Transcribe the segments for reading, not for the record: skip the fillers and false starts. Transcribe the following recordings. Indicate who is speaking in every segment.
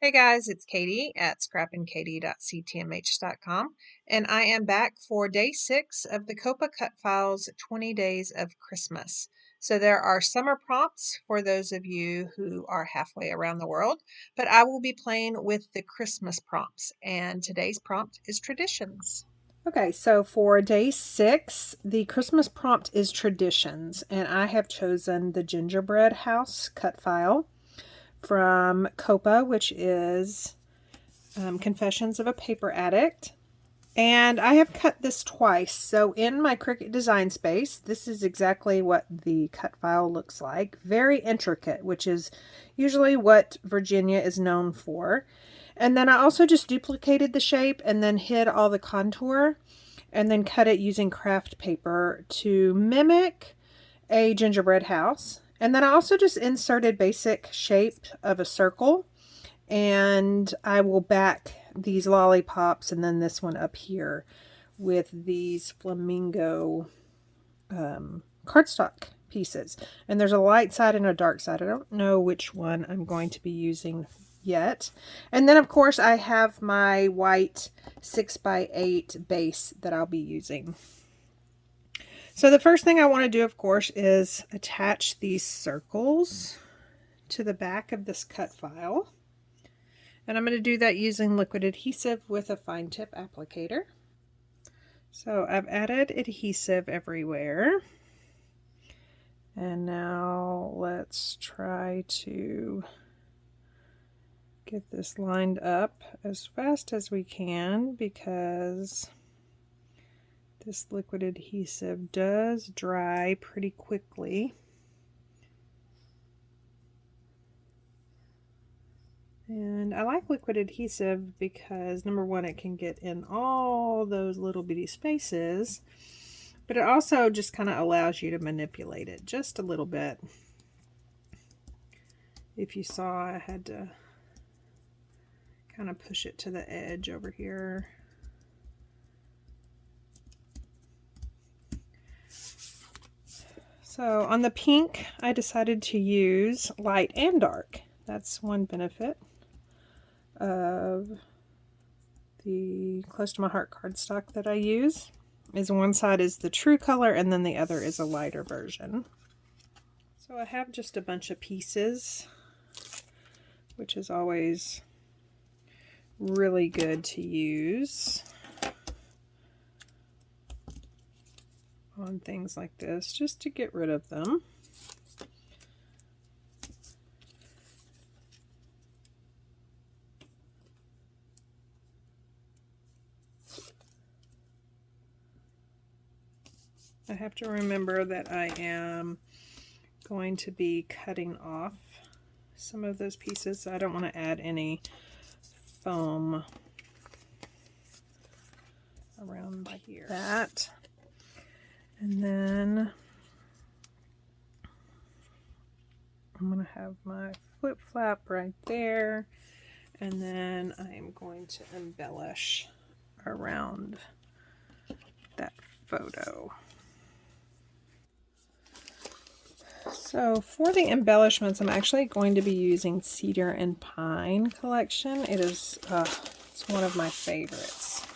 Speaker 1: Hey guys, it's Katy at scrappinkaty.ctmh.com, and I am back for day 6 of the COAPA Cutfiles 20 Days of Christmas. So there are summer prompts for those of you who are halfway around the world, but I will be playing with the Christmas prompts, and today's prompt is traditions.
Speaker 2: Okay, so for day 6, the Christmas prompt is traditions, and I have chosen the Gingerbread House cut file from COAPA, which is Confessions of a Paper Addict. And I have cut this twice. So in my Cricut design space, this is exactly what the cut file looks like. Very intricate, which is usually what Virginia is known for. And then I also just duplicated the shape and then hid all the contour and then cut it using craft paper to mimic a gingerbread house. And then I also just inserted basic shape of a circle, and I will back these lollipops and then this one up here with these flamingo cardstock pieces. And there's a light side and a dark side. I don't know which one I'm going to be using yet. And then of course I have my white 6x8 base that I'll be using. So the first thing I want to do, of course, is attach these circles to the back of this cut file. And I'm going to do that using liquid adhesive with a fine tip applicator. So I've added adhesive everywhere. And now let's try to get this lined up as fast as we can, because this liquid adhesive does dry pretty quickly. And I like liquid adhesive because, number one, it can get in all those little bitty spaces, but it also just kind of allows you to manipulate it just a little bit. If you saw, I had to kind of push it to the edge over here. So on the pink, I decided to use light and dark. That's one benefit of the Close to My Heart cardstock that I use, is one side is the true color and then the other is a lighter version. So I have just a bunch of pieces, which is always really good to use on things like this, just to get rid of them. I have to remember that I am going to be cutting off some of those pieces, so I don't want to add any foam around here. That. And then I'm going to have my flip flap right there, and then I am going to embellish around that photo. So for the embellishments, I'm actually going to be using Cedar and Pine collection. It is it's one of my favorites,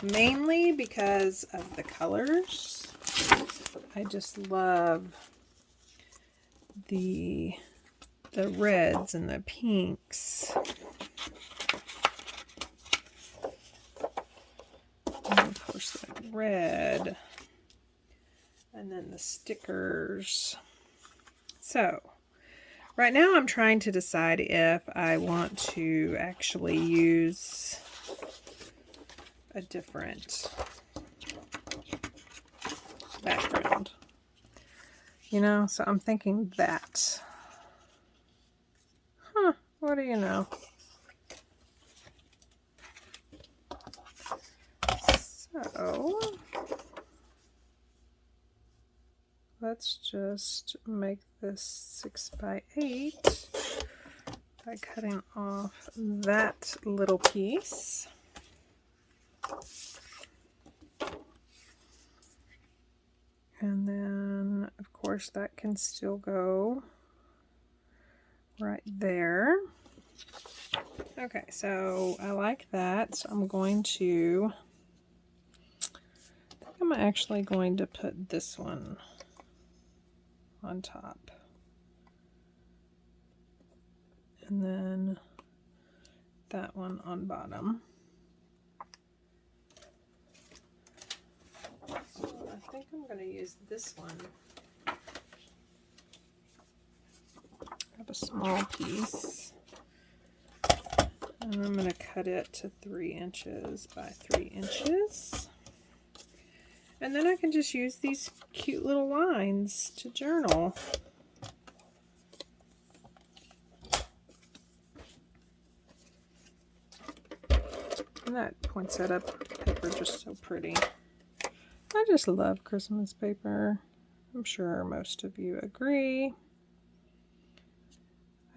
Speaker 2: mainly because of the colors. I just love the reds and the pinks. And of course the red. And then the stickers. So right now I'm trying to decide if I want to actually use a different background. You know, so I'm thinking that. Huh, what do you know? So let's just make this 6x8 by cutting off that little piece. And then, of course, that can still go right there. Okay, so I like that. So I'm going to, I think I'm actually going to put this one on top. And then that one on bottom. So I think I'm going to use this one. I have a small piece. And I'm going to cut it to 3 inches by 3 inches. And then I can just use these cute little lines to journal. And that poinsettia paper just so pretty. I just love Christmas paper. I'm sure most of you agree.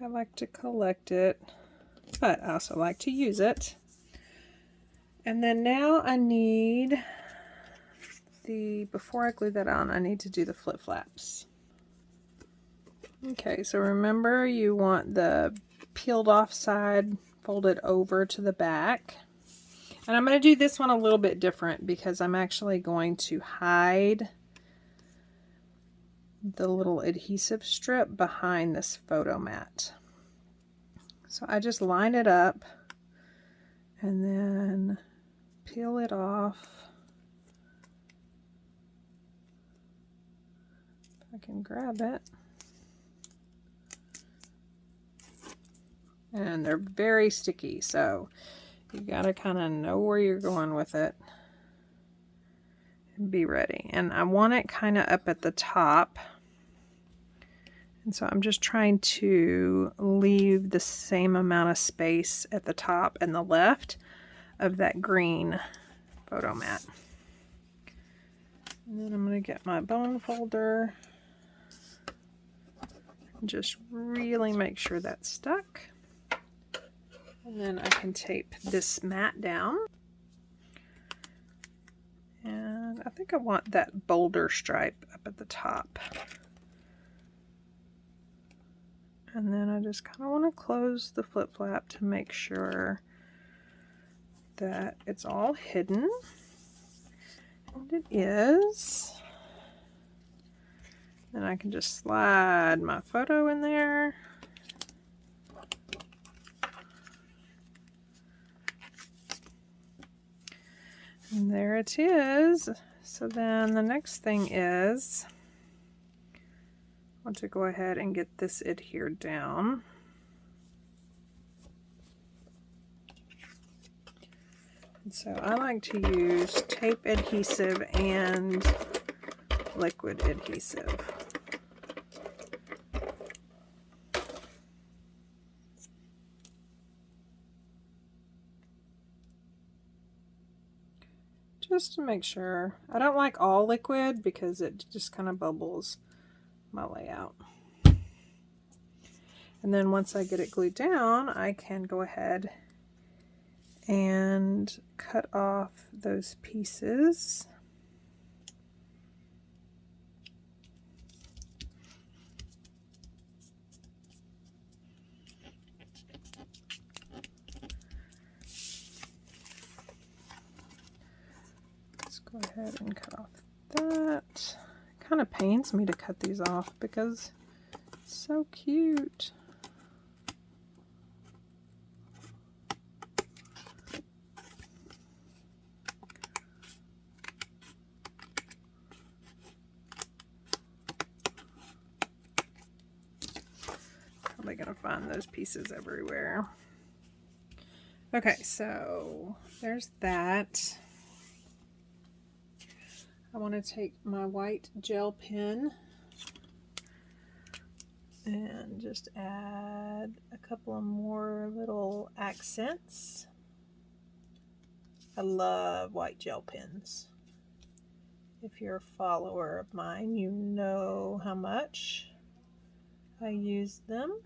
Speaker 2: I like to collect it, but I also like to use it. And then now I need before I glue that on, I need to do the flip flaps. Okay, so remember you want the peeled off side folded over to the back. And I'm going to do this one a little bit different because I'm actually going to hide the little adhesive strip behind this photo mat. So I just line it up and then peel it off. If I can grab it. And they're very sticky, so you gotta kind of know where you're going with it and be ready. And I want it kind of up at the top. And so I'm just trying to leave the same amount of space at the top and the left of that green photo mat. And then I'm going to get my bone folder and just really make sure that's stuck. And then I can tape this mat down. And I think I want that boulder stripe up at the top. And then I just kind of want to close the flip flap to make sure that it's all hidden. And it is. Then I can just slide my photo in there. And there it is. So then the next thing is, I want to go ahead and get this adhered down. And so I like to use tape adhesive and liquid adhesive. Just to make sure. I don't like all liquid because it just kind of bubbles my layout. And then once I get it glued down, I can go ahead and cut off those pieces. Let's go ahead and cut off that. It kind of pains me to cut these off because it's so cute. Probably gonna find those pieces everywhere. Okay, so there's that. I want to take my white gel pen and just add a couple of more little accents. I love white gel pens. If you're a follower of mine, you know how much I use them.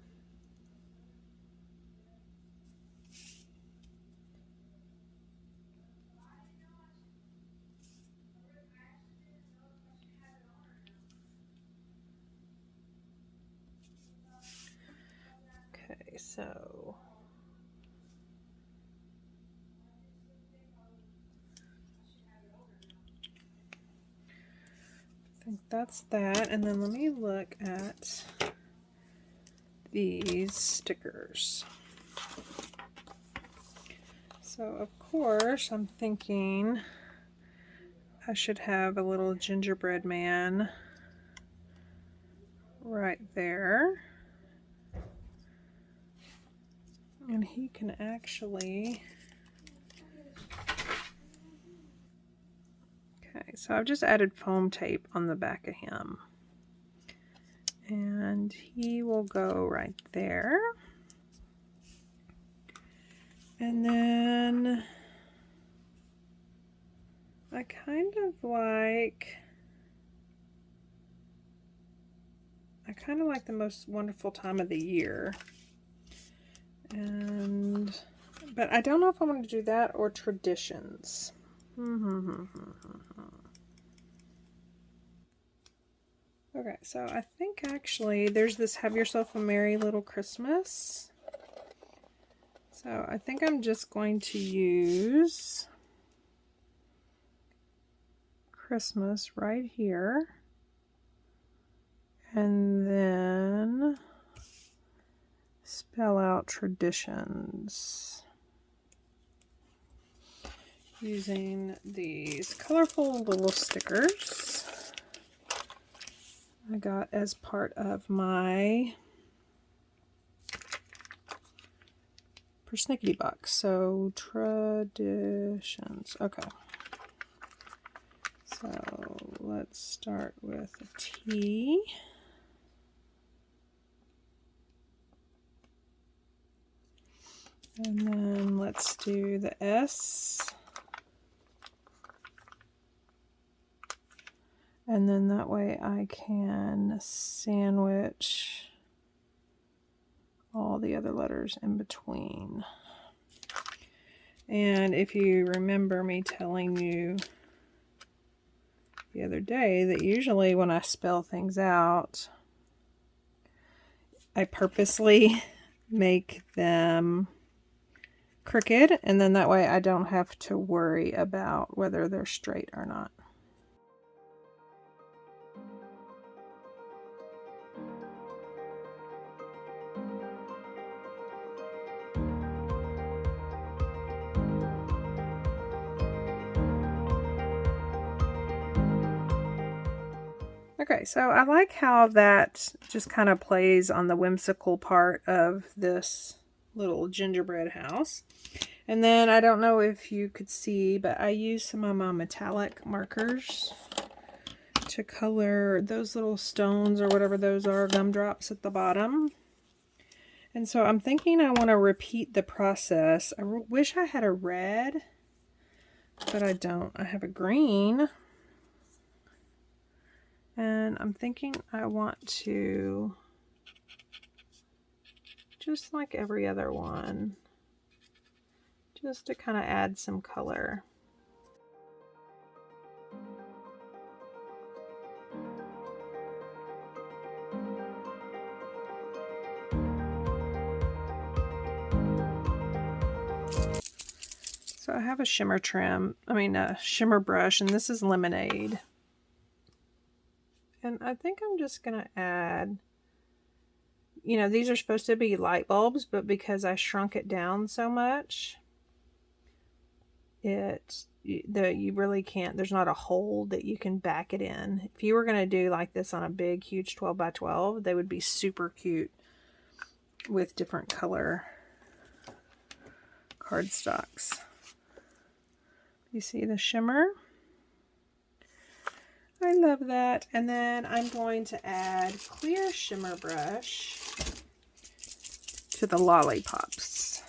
Speaker 2: Okay, so that's that. And then let me look at these stickers. So of course I'm thinking I should have a little gingerbread man right there. And he can actually... Okay, so I've just added foam tape on the back of him. And he will go right there. And then I kind of like the most wonderful time of the year. But I don't know if I want to do that or traditions. Okay, so I think actually there's this Have Yourself a Merry Little Christmas. So I think I'm just going to use Christmas right here. And then spell out traditions using these colorful little stickers I got as part of my persnickety box. So traditions. Okay. So let's start with a T. And then let's do the S. And then that way I can sandwich all the other letters in between. And if you remember me telling you the other day that usually when I spell things out, I purposely make them crooked, and then that way I don't have to worry about whether they're straight or not. Okay, so I like how that just kind of plays on the whimsical part of this little gingerbread house. And then I don't know if you could see, but I used some of my metallic markers to color those little stones or whatever those are, gumdrops at the bottom. And so I'm thinking I want to repeat the process. I wish I had a red, but I don't. I have a green. And I'm thinking I want to, just like every other one, just to kind of add some color. So I have a shimmer a shimmer brush, and this is Lemonade. And I think I'm just going to add, you know, these are supposed to be light bulbs, but because I shrunk it down so much, you really can't, there's not a hole that you can back it in. If you were going to do like this on a big, huge 12 by 12, they would be super cute with different color cardstocks. You see the shimmer? I love that. And then I'm going to add clear shimmer brush to the lollipops.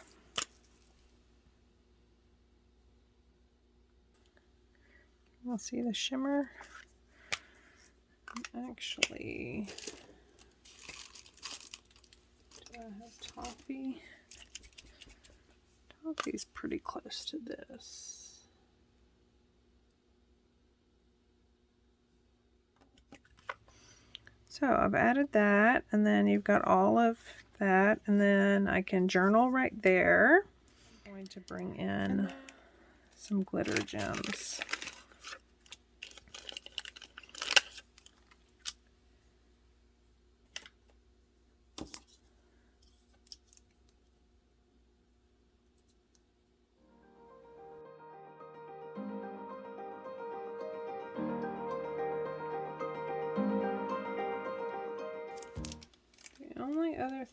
Speaker 2: You'll see the shimmer. Actually, do I have toffee? Toffee's pretty close to this. So I've added that, and then you've got all of that, and then I can journal right there. I'm going to bring in some glitter gems.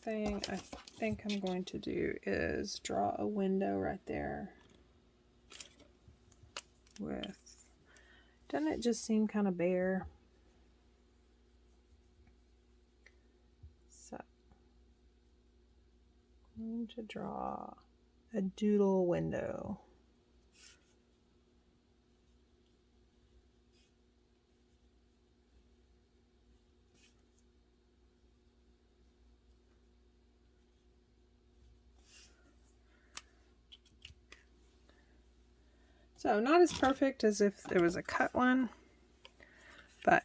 Speaker 2: thing I think I'm going to do is draw a window right there with, doesn't it just seem kind of bare? So I'm going to draw a doodle window. So not as perfect as if there was a cut one, but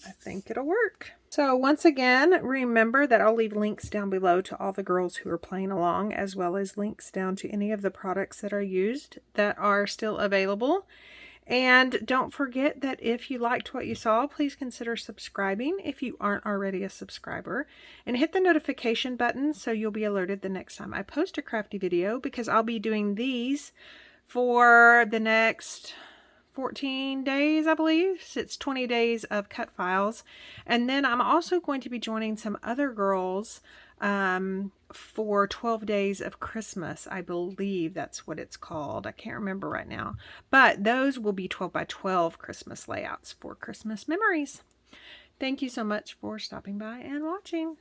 Speaker 2: I think it'll work. So once again, remember that I'll leave links down below to all the girls who are playing along, as well as links down to any of the products that are used that are still available. And don't forget that if you liked what you saw, please consider subscribing if you aren't already a subscriber. And hit the notification button so you'll be alerted the next time I post a crafty video, because I'll be doing these for the next 14 days, I believe. It's 20 days of cut files. And then I'm also going to be joining some other girls for 12 days of Christmas. I believe that's what it's called. I can't remember right now. But those will be 12 by 12 Christmas layouts for Christmas memories. Thank you so much for stopping by and watching.